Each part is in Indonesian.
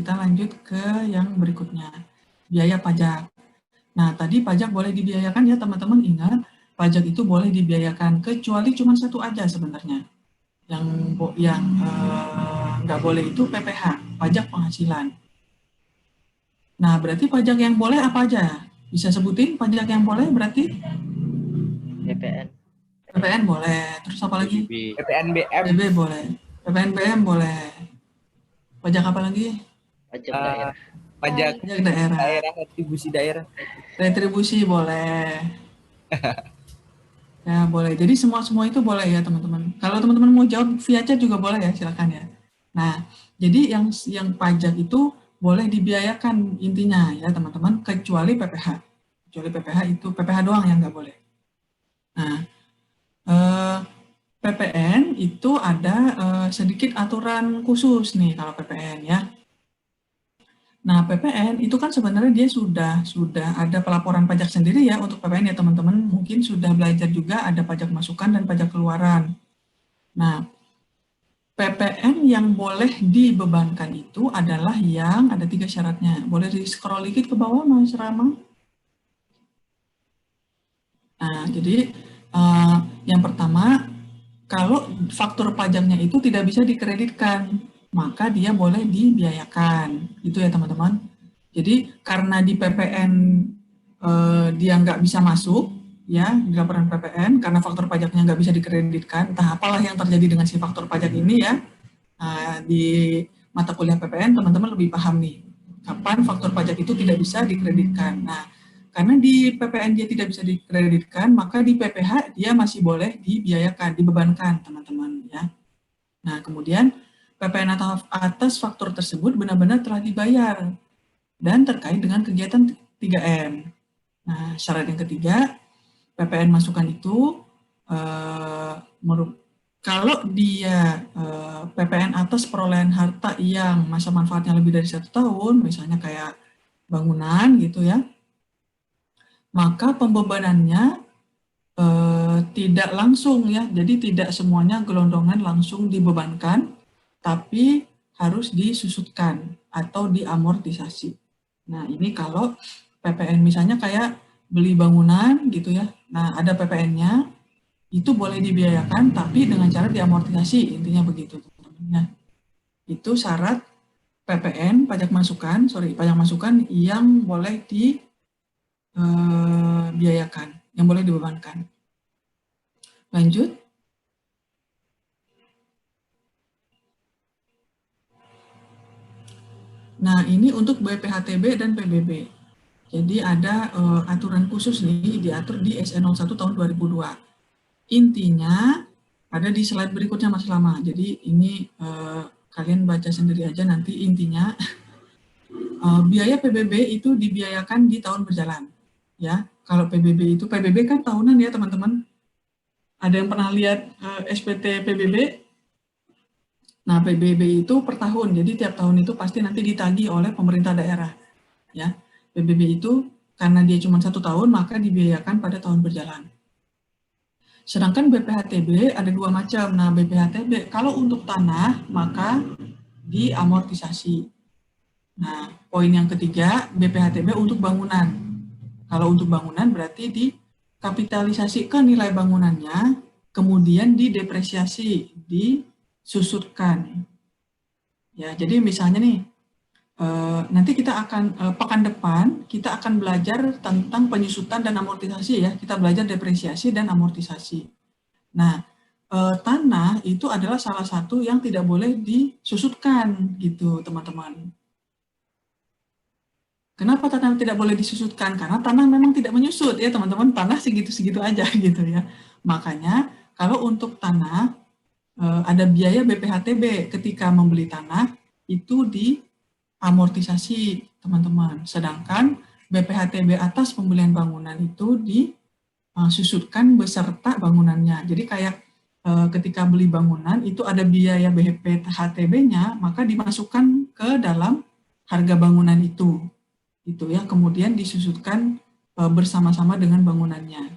kita lanjut ke yang berikutnya, biaya pajak. Nah, tadi pajak boleh dibiayakan ya teman-teman, ingat, pajak itu boleh dibiayakan, kecuali cuma satu aja sebenarnya. Yang nggak boleh itu PPH, pajak penghasilan. Nah, berarti pajak yang boleh apa aja? Bisa sebutin pajak yang boleh berarti? PPN. PPN boleh, terus apa lagi? PPNBM. PB boleh, PPNBM boleh. Pajak apa lagi? Pajak daerah. Pajak Pajak daerah. Retribusi daerah. Retribusi boleh. Ya, boleh. Jadi semua itu boleh ya, teman-teman. Kalau teman-teman mau jawab via chat juga boleh ya, silakan ya. Nah, jadi yang pajak itu boleh dibiayakan intinya ya, teman-teman, kecuali PPH. Kecuali PPH itu PPH doang yang nggak boleh. Nah, PPN itu ada sedikit aturan khusus nih kalau PPN ya. Nah, PPN itu kan sebenarnya dia sudah ada pelaporan pajak sendiri ya untuk PPN ya teman-teman. Mungkin sudah belajar juga ada pajak masukan dan pajak keluaran. Nah, PPN yang boleh dibebankan itu adalah yang ada 3 syaratnya. Boleh di-scroll dikit ke bawah, Mas Rama? Nah, jadi yang pertama, kalau faktur pajaknya itu tidak bisa dikreditkan, maka dia boleh dibiayakan, gitu ya teman-teman. Jadi karena di PPN dia nggak bisa masuk, ya di laporan PPN karena faktur pajaknya nggak bisa dikreditkan, entah apalah yang terjadi dengan si faktur pajak ini ya. Di mata kuliah PPN teman-teman lebih paham nih, kapan faktur pajak itu tidak bisa dikreditkan. Nah, karena di PPN dia tidak bisa dikreditkan, maka di PPH dia masih boleh dibiayakan, dibebankan teman-teman ya. Nah, kemudian PPN atas faktur tersebut benar-benar telah dibayar dan terkait dengan kegiatan 3M. Nah, syarat yang ketiga, PPN masukan itu kalau dia PPN atas perolehan harta yang masa manfaatnya lebih dari 1 tahun, misalnya kayak bangunan gitu ya, maka pembebanannya tidak langsung ya, jadi tidak semuanya gelondongan langsung dibebankan, tapi harus disusutkan atau diamortisasi. Nah, ini kalau PPN misalnya kayak beli bangunan gitu ya, nah ada PPN-nya, itu boleh dibiayakan tapi dengan cara diamortisasi, intinya begitu teman-teman. Itu syarat PPN, pajak masukan yang boleh dibiayakan, yang boleh dibebankan. Lanjut. Nah, ini untuk BPHTB dan PBB. Jadi ada aturan khusus nih, diatur di SE 01 tahun 2002. Intinya ada di slide berikutnya Mas Lama. Jadi ini kalian baca sendiri aja nanti intinya. Biaya PBB itu dibiayakan di tahun berjalan. Ya, kalau PBB kan tahunan ya teman-teman. Ada yang pernah lihat SPT PBB? Nah, PBB itu per tahun, jadi tiap tahun itu pasti nanti ditagih oleh pemerintah daerah. Ya, PBB itu karena dia cuma 1 tahun, maka dibiayakan pada tahun berjalan. Sedangkan BPHTB ada 2 macam. Nah, BPHTB kalau untuk tanah, maka diamortisasi. Nah, poin yang ketiga, BPHTB untuk bangunan. Kalau untuk bangunan berarti dikapitalisasi ke nilai bangunannya, kemudian didepresiasi, disusutkan. Ya, jadi misalnya nih, nanti kita akan, pekan depan, kita akan belajar tentang penyusutan dan amortisasi ya, kita belajar depresiasi dan amortisasi. Nah, tanah itu adalah salah satu yang tidak boleh disusutkan gitu teman-teman. Kenapa tanah tidak boleh disusutkan? Karena tanah memang tidak menyusut ya teman-teman, tanah segitu-segitu aja gitu ya. Makanya kalau untuk tanah ada biaya BPHTB ketika membeli tanah itu diamortisasi teman-teman. Sedangkan BPHTB atas pembelian bangunan itu disusutkan beserta bangunannya. Jadi kayak ketika beli bangunan itu ada biaya BPHTB-nya, maka dimasukkan ke dalam harga bangunan itu. Gitu ya, kemudian disusutkan bersama-sama dengan bangunannya.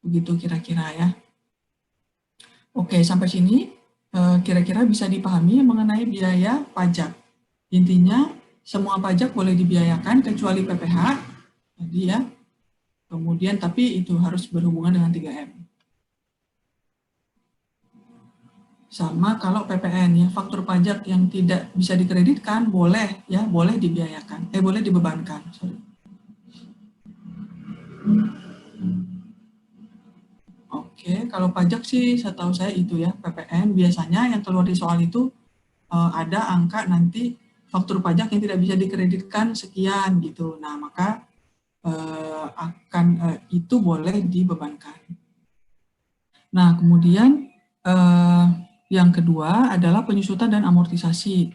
Begitu kira-kira ya. Oke, sampai sini kira-kira bisa dipahami mengenai biaya pajak. Intinya semua pajak boleh dibiayakan kecuali PPh, jadi ya. Kemudian tapi itu harus berhubungan dengan 3M. Sama kalau PPN ya, faktur pajak yang tidak bisa dikreditkan boleh ya, boleh dibiayakan, boleh dibebankan. Sorry. Oke, kalau pajak sih setahu saya itu ya, PPN biasanya yang keluar di soal itu ada angka nanti faktur pajak yang tidak bisa dikreditkan sekian gitu. Nah, maka itu boleh dibebankan. Nah, kemudian yang kedua adalah penyusutan dan amortisasi.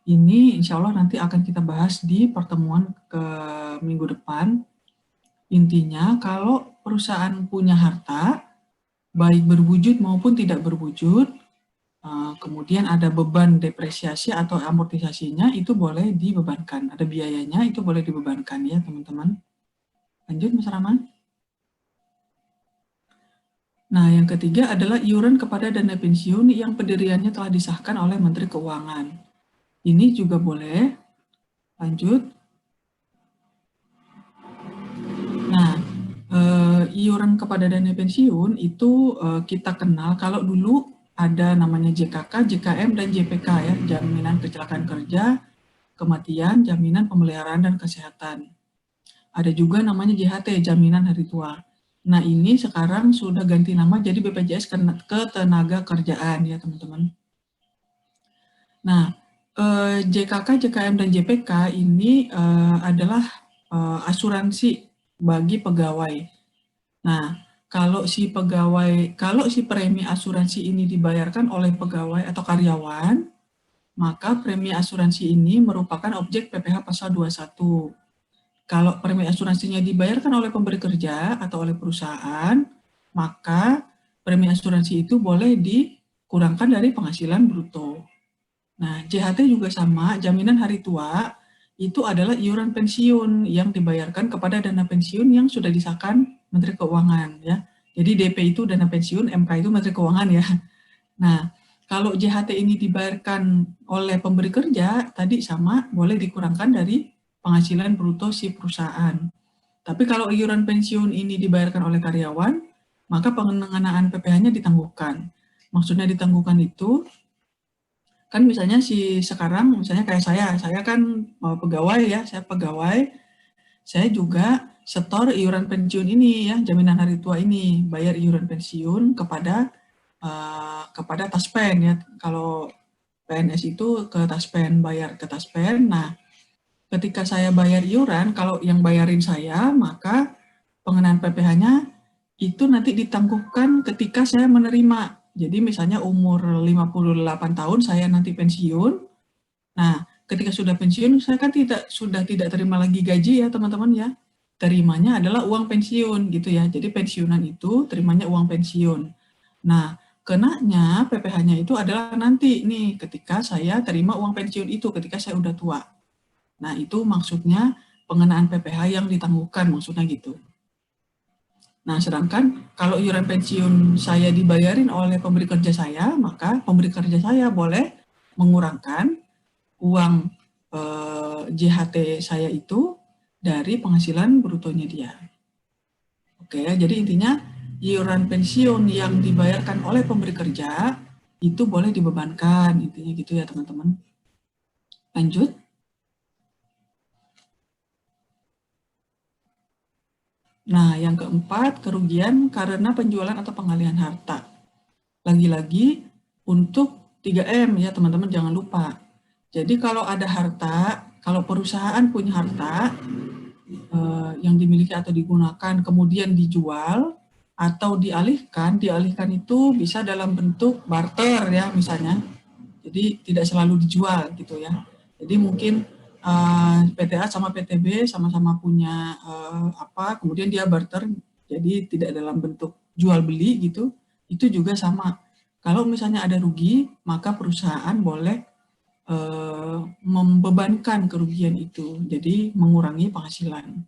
Ini insya Allah nanti akan kita bahas di pertemuan ke minggu depan. Intinya kalau perusahaan punya harta, baik berwujud maupun tidak berwujud, kemudian ada beban depresiasi atau amortisasinya, itu boleh dibebankan. Ada biayanya, itu boleh dibebankan ya teman-teman. Lanjut Mas Rahman. Nah, yang ketiga adalah iuran kepada dana pensiun yang pendiriannya telah disahkan oleh Menteri Keuangan. Ini juga boleh. Lanjut. Nah, iuran kepada dana pensiun itu kita kenal kalau dulu ada namanya JKK, JKM, dan JPK ya, Jaminan Kecelakaan Kerja, Kematian, Jaminan Pemeliharaan dan Kesehatan. Ada juga namanya JHT, Jaminan Hari Tua. Nah, ini sekarang sudah ganti nama jadi BPJS Ketenagakerjaan ya, teman-teman. Nah, JKK, JKM, dan JPK ini adalah asuransi bagi pegawai. Nah, kalau si premi asuransi ini dibayarkan oleh pegawai atau karyawan, maka premi asuransi ini merupakan objek PPh pasal 21. Kalau premi asuransinya dibayarkan oleh pemberi kerja atau oleh perusahaan, maka premi asuransi itu boleh dikurangkan dari penghasilan bruto. Nah, JHT juga sama, jaminan hari tua, itu adalah iuran pensiun yang dibayarkan kepada dana pensiun yang sudah disahkan Menteri Keuangan ya. Jadi DP itu dana pensiun, MK itu Menteri Keuangan ya. Nah, kalau JHT ini dibayarkan oleh pemberi kerja, tadi sama, boleh dikurangkan dari penghasilan bruto si perusahaan. Tapi kalau iuran pensiun ini dibayarkan oleh karyawan, maka pengenaan PPh-nya ditangguhkan. Maksudnya ditangguhkan itu, kan misalnya sekarang, misalnya kayak saya kan pegawai ya, saya pegawai, saya juga setor iuran pensiun ini ya, jaminan hari tua ini, bayar iuran pensiun kepada Taspen ya. Kalau PNS itu ke Taspen, bayar ke Taspen. Nah, ketika saya bayar iuran, kalau yang bayarin saya, maka pengenaan PPh-nya itu nanti ditangguhkan ketika saya menerima. Jadi misalnya umur 58 tahun saya nanti pensiun. Nah, ketika sudah pensiun saya kan sudah tidak terima lagi gaji ya teman-teman ya. Terimanya adalah uang pensiun gitu ya. Jadi pensiunan itu terimanya uang pensiun. Nah, kenanya PPh-nya itu adalah nanti nih ketika saya terima uang pensiun itu ketika saya udah tua. Nah, itu maksudnya pengenaan PPh yang ditangguhkan, maksudnya gitu. Nah, sedangkan kalau iuran pensiun saya dibayarin oleh pemberi kerja saya, maka pemberi kerja saya boleh mengurangkan uang JHT saya itu dari penghasilan brutonya dia. Oke, jadi intinya iuran pensiun yang dibayarkan oleh pemberi kerja itu boleh dibebankan, intinya gitu ya teman-teman. Lanjut. Nah, yang keempat, kerugian karena penjualan atau pengalihan harta. Lagi-lagi untuk 3M ya teman-teman, jangan lupa. Jadi kalau ada harta, kalau perusahaan punya harta yang dimiliki atau digunakan kemudian dijual atau dialihkan itu bisa dalam bentuk barter ya misalnya. Jadi tidak selalu dijual gitu ya. Jadi mungkin PTA sama PTB sama-sama punya kemudian dia barter, jadi tidak dalam bentuk jual beli gitu, itu juga sama. Kalau misalnya ada rugi, maka perusahaan boleh membebankan kerugian itu, jadi mengurangi penghasilan.